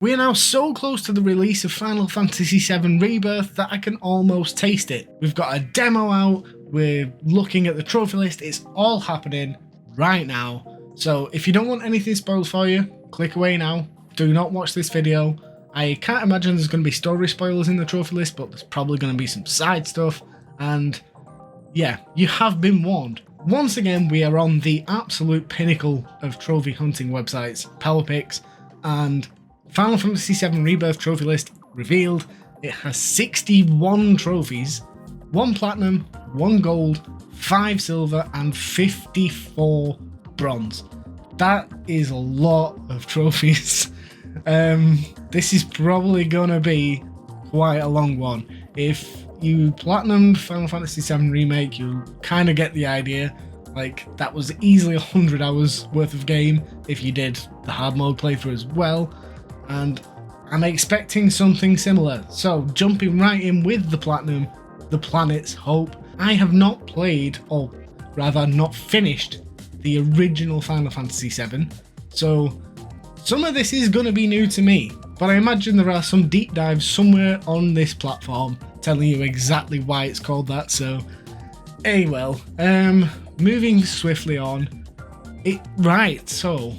We are now so close to the release of Final Fantasy VII Rebirth that I can almost taste it. We've got a demo out, we're looking at the trophy list, it's all happening right now. So if you don't want anything spoiled for you, click away now. Do not watch this video. I can't imagine there's going to be story spoilers in the trophy list, but there's probably going to be some side stuff. And yeah, you have been warned. Once again, we are on the absolute pinnacle of trophy hunting websites, Power Picks, and Final Fantasy VII Rebirth trophy list revealed. It has 61 trophies, 1 platinum, 1 gold, 5 silver, and 54 bronze. That is a lot of trophies. This is probably gonna be quite a long one. If you platinumed Final Fantasy VII Remake, you kind of get the idea. Like, that was easily 100 hours worth of game if you did the hard mode playthrough as well. And I'm expecting something similar. So jumping right in with the platinum, the Planet's Hope. I have not played, or rather not finished, the original Final Fantasy VII. So some of this is going to be new to me, but I imagine there are some deep dives somewhere on this platform telling you exactly why it's called that. So, moving swiftly on. So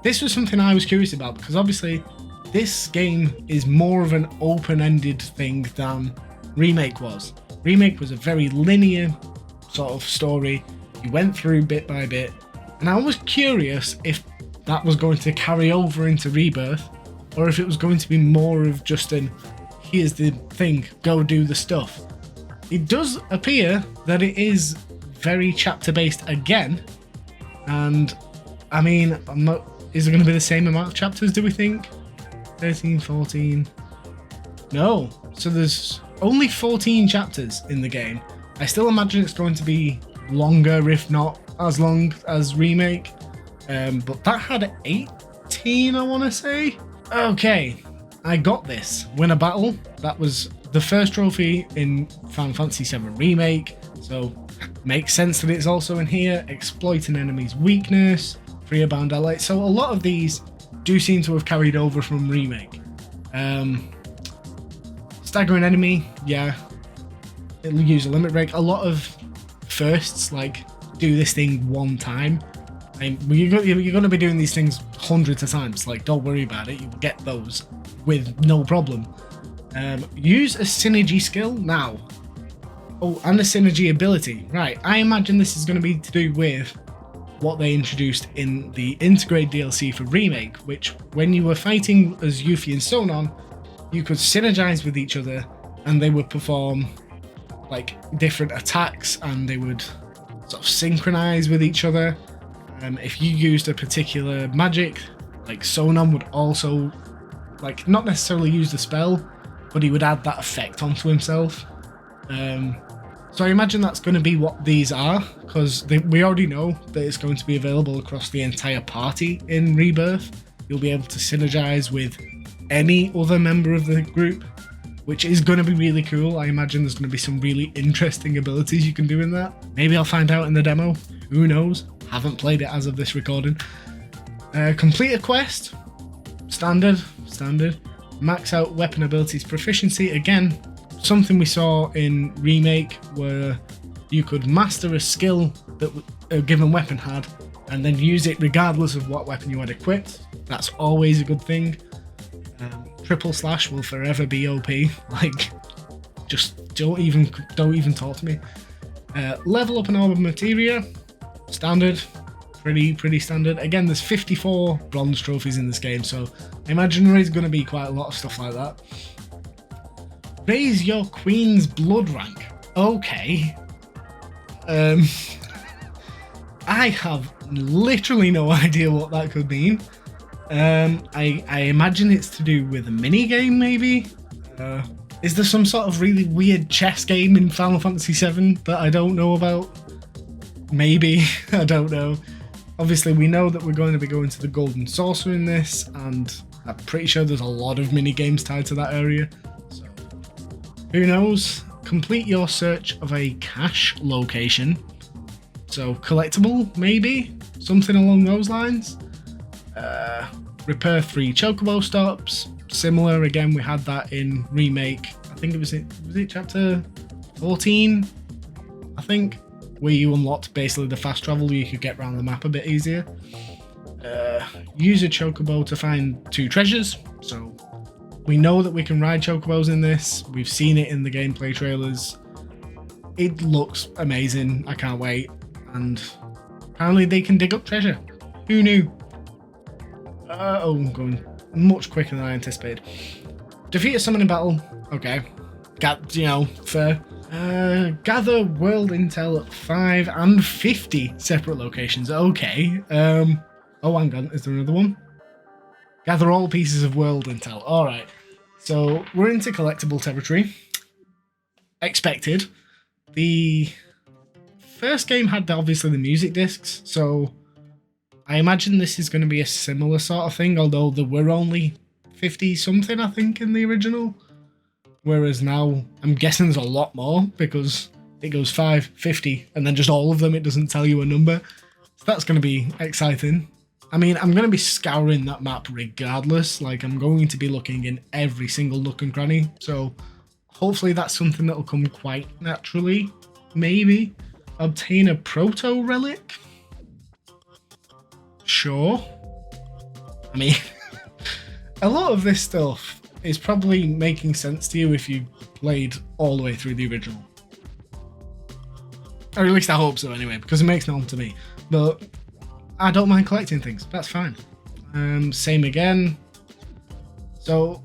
this was something I was curious about, because obviously this game is more of an open-ended thing than Remake was. Remake was a very linear sort of story. You went through bit by bit, and I was curious if that was going to carry over into Rebirth, or if it was going to be more of just an, here's the thing, go do the stuff. It does appear that it is very chapter based again, and I mean, is it going to be the same amount of chapters, do we think? 13, 14. No, so there's only 14 chapters in the game. I still imagine it's going to be longer, if not as long as Remake, but that had 18, I want to say. Okay, I got this. Win a battle. That was the first trophy in Final Fantasy VII Remake, so makes sense that it's also in here. Exploit an enemy's weakness, free a bound ally. So a lot of these do seem to have carried over from Remake. Staggering enemy, yeah. It'll use a limit break. A lot of firsts, like, do this thing one time. You're going to be doing these things hundreds of times. Like, don't worry about it. You'll get those with no problem. Use a synergy skill now. Oh, and a synergy ability. Right, I imagine this is going to be to do with what they introduced in the Integrate DLC for Remake, which, when you were fighting as Yuffie and Sonon, you could synergize with each other, and they would perform, like, different attacks, and they would sort of synchronize with each other. If you used a particular magic, like Sonon would also, like, not necessarily use the spell, but he would add that effect onto himself. So I imagine that's going to be what these are, because we already know that it's going to be available across the entire party in Rebirth. You'll be able to synergize with any other member of the group, which is going to be really cool. I imagine there's going to be some really interesting abilities you can do in that. Maybe I'll find out in the demo. Who knows? Haven't played it as of this recording. Complete a quest. Standard. Max out weapon abilities proficiency. Again, something we saw in Remake, where you could master a skill that a given weapon had and then use it regardless of what weapon you had equipped. That's always a good thing. Triple slash will forever be OP. Like, just don't even talk to me. Level up an orb of materia. Standard. Pretty standard. Again, there's 54 bronze trophies in this game, so I imagine there is going to be quite a lot of stuff like that. Raise your queen's blood rank. Okay. I have literally no idea what that could mean. I imagine it's to do with a mini game, maybe. Is there some sort of really weird chess game in Final Fantasy VII that I don't know about? Maybe. I don't know. Obviously, we know that we're going to be going to the Golden Saucer in this, and I'm pretty sure there's a lot of mini games tied to that area. So, who knows? Complete your search of a cache location. So, collectible, maybe? Something along those lines. Repair 3 chocobo stops. similar. Again, we had that in Remake. I think was it chapter 14, I think, where you unlocked basically the fast travel where you could get around the map a bit easier. Use a chocobo to find 2 treasures. So we know that we can ride chocobos in this. We've seen it in the gameplay trailers. It looks amazing. I can't wait. And apparently they can dig up treasure. Who knew? Oh, I'm going much quicker than I anticipated. Defeat a summon in battle. Okay. Fair. Gather world intel at 5 and 50 separate locations. Okay. Oh, hang on. Is there another one? Gather all pieces of world intel. Alright. So, we're into collectible territory. Expected. The first game had obviously the music discs, so I imagine this is going to be a similar sort of thing, although there were only 50 something, I think, in the original. Whereas now, I'm guessing there's a lot more, because it goes 5, 50, and then just all of them, it doesn't tell you a number. So that's going to be exciting. I mean, I'm going to be scouring that map regardless, like I'm going to be looking in every single nook and cranny, so hopefully that's something that'll come quite naturally, maybe. Obtain a proto relic? Sure. I mean, a lot of this stuff is probably making sense to you if you played all the way through the original. Or at least I hope so anyway, because it makes no sense to me. But I don't mind collecting things, that's fine. Same again. So,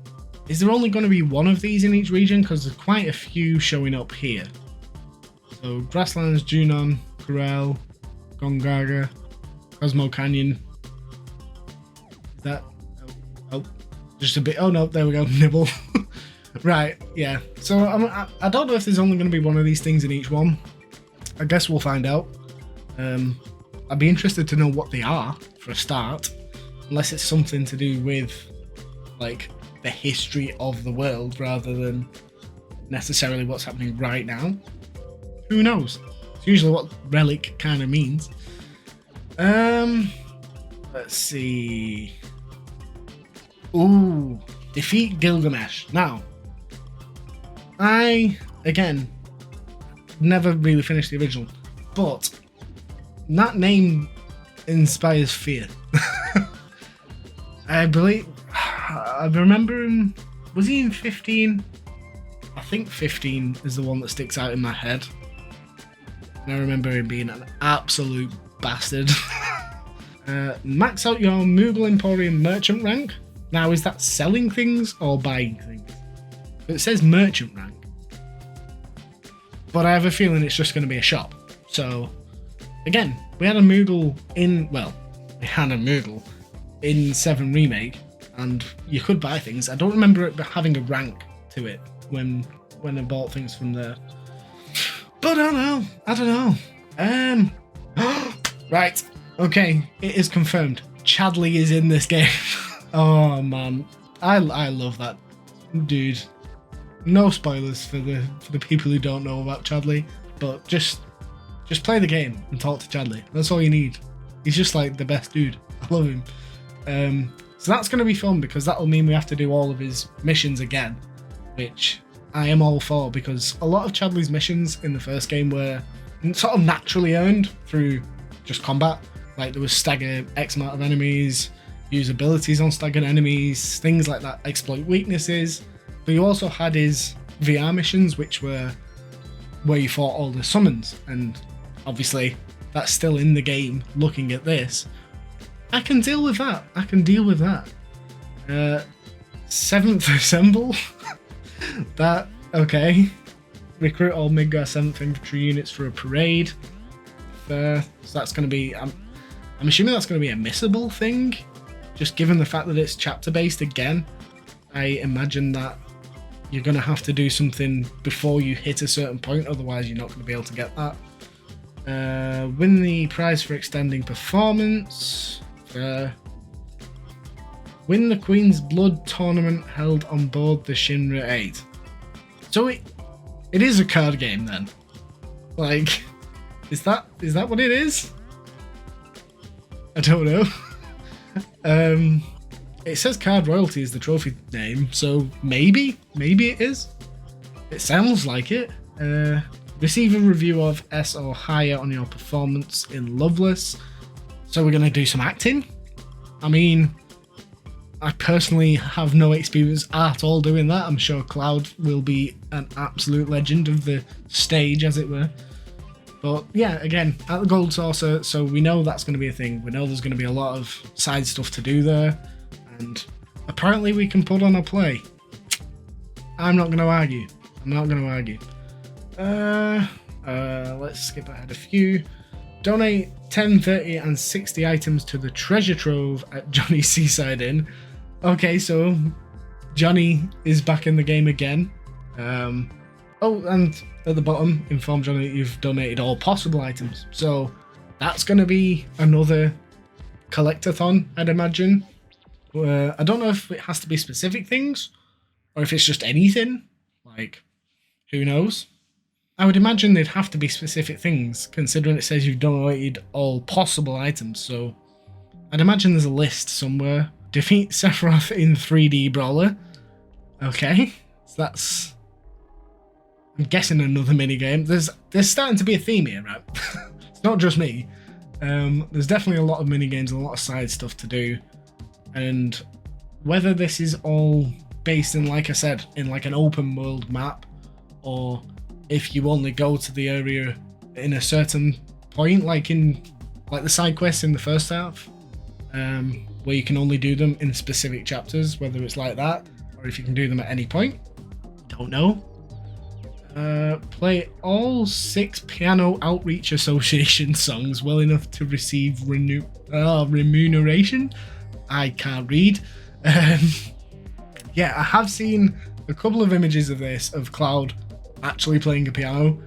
is there only going to be one of these in each region? Because there's quite a few showing up here. So, Grasslands, Junon, Corel, Gongaga, Cosmo Canyon. Is that... Oh, just a bit... Oh no, there we go, Nibble. Right, yeah. So, I don't know if there's only going to be one of these things in each one. I guess we'll find out. I'd be interested to know what they are, for a start. Unless it's something to do with, like, the history of the world, rather than necessarily what's happening right now. Who knows? It's usually what Relic kind of means. Let's see. Ooh, defeat Gilgamesh. Now, I, again, never really finished the original, but that name inspires fear. I believe, I remember him, was he in 15? I think 15 is the one that sticks out in my head. And I remember him being an absolute bastard. Max out your Moogle Emporium merchant rank. Now, is that selling things or buying things? It says merchant rank. But I have a feeling it's just going to be a shop. So, again, we had a Moogle in, well, we had a Moogle in 7 Remake, and you could buy things. I don't remember it having a rank to it when I bought things from there. But I don't know. Right, okay, it is confirmed. Chadley is in this game. Oh man, I love that dude. No spoilers for the people who don't know about Chadley, but just play the game and talk to Chadley. That's all you need. He's just like the best dude. I love him. So that's going to be fun, because that'll mean we have to do all of his missions again, which I am all for, because a lot of Chadley's missions in the first game were sort of naturally earned through just combat. Like, there was stagger X amount of enemies, use abilities on staggered enemies, things like that, exploit weaknesses. But you also had his VR missions, which were where you fought all the summons, and obviously that's still in the game. Looking at this, I can deal with that. 7th Assemble. That, okay. Recruit all Midgar 7th Infantry units for a parade. So that's going to be, I'm assuming that's going to be a missable thing, just given the fact that it's chapter based again. I imagine that you're going to have to do something before you hit a certain point, otherwise you're not going to be able to get that. Win the prize for extending performance. Win the Queen's Blood tournament held on board the Shinra 8. So it is a card game then. Like, is that what it is? I don't know. It says Card Royalty is the trophy name, so maybe it is. It sounds like it. Receive a review of S or higher on your performance in Loveless. So we're going to do some acting. I mean, I personally have no experience at all doing that. I'm sure Cloud will be an absolute legend of the stage, as it were. But yeah, again, at the Gold Saucer, so we know that's going to be a thing. We know there's going to be a lot of side stuff to do there. And apparently we can put on a play. I'm not going to argue. Let's skip ahead a few. Donate 10, 30 and 60 items to the treasure trove at Johnny's Seaside Inn. Okay, so Johnny is back in the game again. Oh, and at the bottom, inform Johnny that you've donated all possible items. So that's going to be another collectathon, I'd imagine. I don't know if it has to be specific things or if it's just anything. Like, who knows? I would imagine they'd have to be specific things, considering it says you've donated all possible items, so I'd imagine there's a list somewhere. Defeat Sephiroth in 3D Brawler. Okay, so that's... I'm guessing another minigame. There's starting to be a theme here, right? It's not just me. There's definitely a lot of minigames and a lot of side stuff to do, and whether this is all based in, like I said, in like an open world map, or if you only go to the area in a certain point, like the side quests in the first half, where you can only do them in specific chapters, whether it's like that, or if you can do them at any point. Don't know. Play all 6 Piano Outreach Association songs well enough to receive remuneration. I can't read. Yeah, I have seen a couple of images of this, of Cloud actually playing a piano.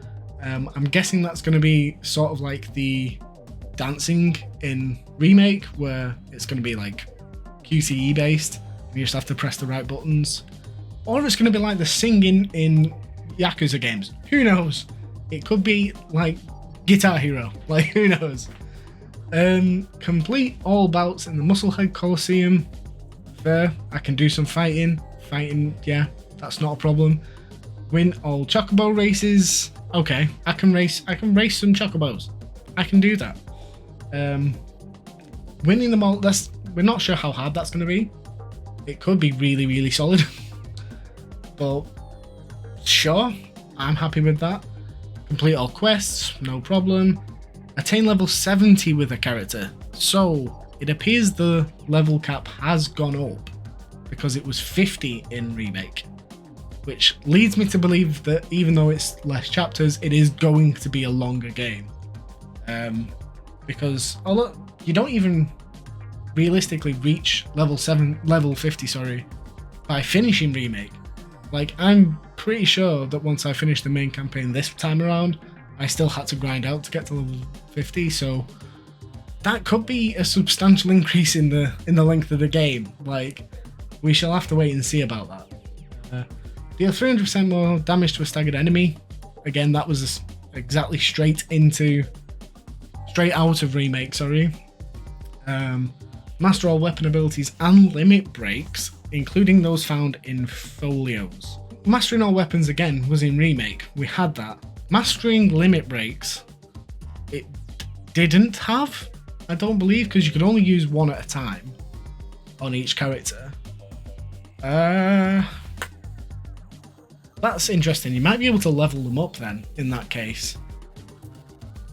I'm guessing that's going to be sort of like the dancing in Remake, where it's going to be like QTE based, and you just have to press the right buttons. Or it's going to be like the singing in Yakuza games. Who knows? It could be like Guitar Hero. Like, who knows? Complete all bouts in the Musclehead Coliseum. Fair. I can do some fighting. Yeah, that's not a problem. Win all Chocobo races. Okay, I can race some Chocobos. I can do that. Winning them all, we're not sure how hard that's going to be. It could be really, really solid. But sure, I'm happy with that. Complete all quests, no problem. Attain level 70 with a character. So it appears the level cap has gone up, because it was 50 in Remake. Which leads me to believe that even though it's less chapters, it is going to be a longer game. Because although you don't even realistically reach level 50, by finishing Remake. Like, I'm pretty sure that once I finished the main campaign this time around, I still had to grind out to get to level 50, so that could be a substantial increase in the length of the game. Like, we shall have to wait and see about that. Deal 300% more damage to a staggered enemy. Again, that was exactly straight out of Remake, sorry. Master all weapon abilities and limit breaks, including those found in folios. Mastering all weapons, again, was in Remake. We had that. Mastering limit breaks, it didn't have, I don't believe, because you could only use one at a time on each character. That's interesting. You might be able to level them up then, in that case.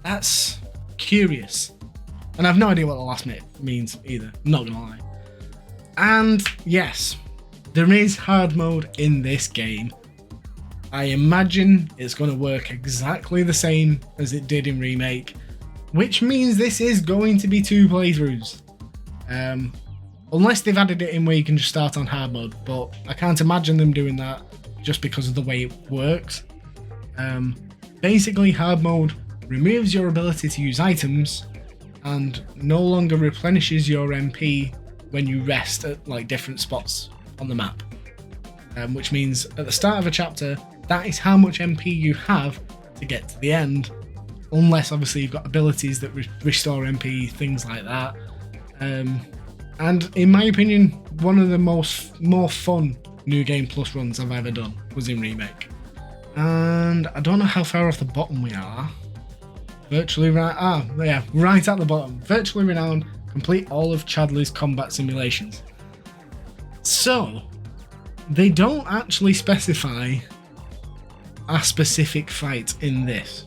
That's curious. And I've no idea what the last minute means either, I'm not gonna lie. And yes, there is hard mode in this game. I imagine it's going to work exactly the same as it did in Remake, which means this is going to be 2 playthroughs. Unless they've added it in where you can just start on hard mode, but I can't imagine them doing that just because of the way it works. Basically, hard mode removes your ability to use items and no longer replenishes your MP when you rest at like different spots on the map. Which means at the start of a chapter, that is how much MP you have to get to the end, unless obviously you've got abilities that restore MP, things like that. And in my opinion, one of the more fun New Game Plus runs I've ever done was in Remake. And I don't know how far off the bottom we are. Virtually right, right at the bottom. Virtually renowned, complete all of Chadley's combat simulations. So, they don't actually specify a specific fight in this,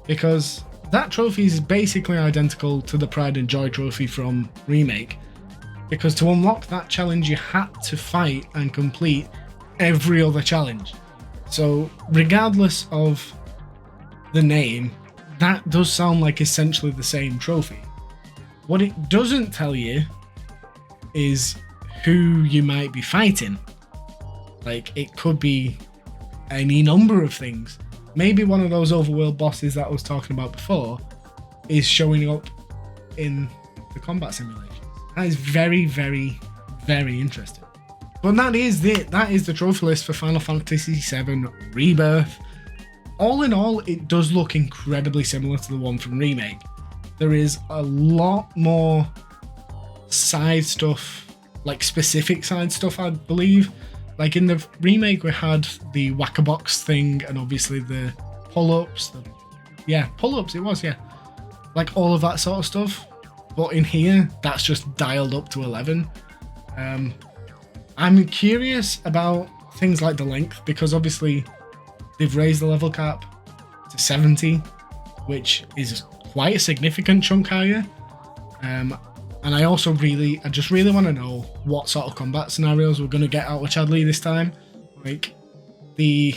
because that trophy is basically identical to the Pride and Joy trophy from Remake, because to unlock that challenge you had to fight and complete every other challenge. So regardless of the name, that does sound like essentially the same trophy. What it doesn't tell you is who you might be fighting. Like, it could be any number of things. Maybe one of those overworld bosses that I was talking about before is showing up in the combat simulations. That is very, very, very interesting. But that is it. That is the trophy list for Final Fantasy VII Rebirth. All in all, it does look incredibly similar to the one from Remake. There is a lot more side stuff, like specific side stuff, I believe. Like in the Remake, we had the whack-a-box thing, and obviously the pull-ups. Pull-ups, it was, yeah. Like all of that sort of stuff. But in here, that's just dialed up to 11. I'm curious about things like the length, because obviously they've raised the level cap to 70, which is quite a significant chunk higher. And I just really want to know what sort of combat scenarios we're going to get out of Chadley this time. Like, the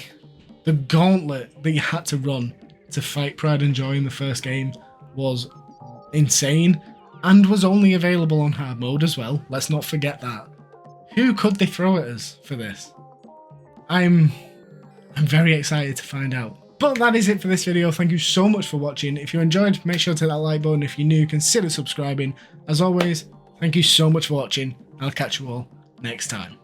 gauntlet that you had to run to fight Pride and Joy in the first game was insane, and was only available on hard mode as well. Let's not forget that. Who could they throw at us for this? I'm very excited to find out. But that is it for this video. Thank you so much for watching. If you enjoyed, make sure to hit that like button. If you're new, consider subscribing. As always, thank you so much for watching. I'll catch you all next time.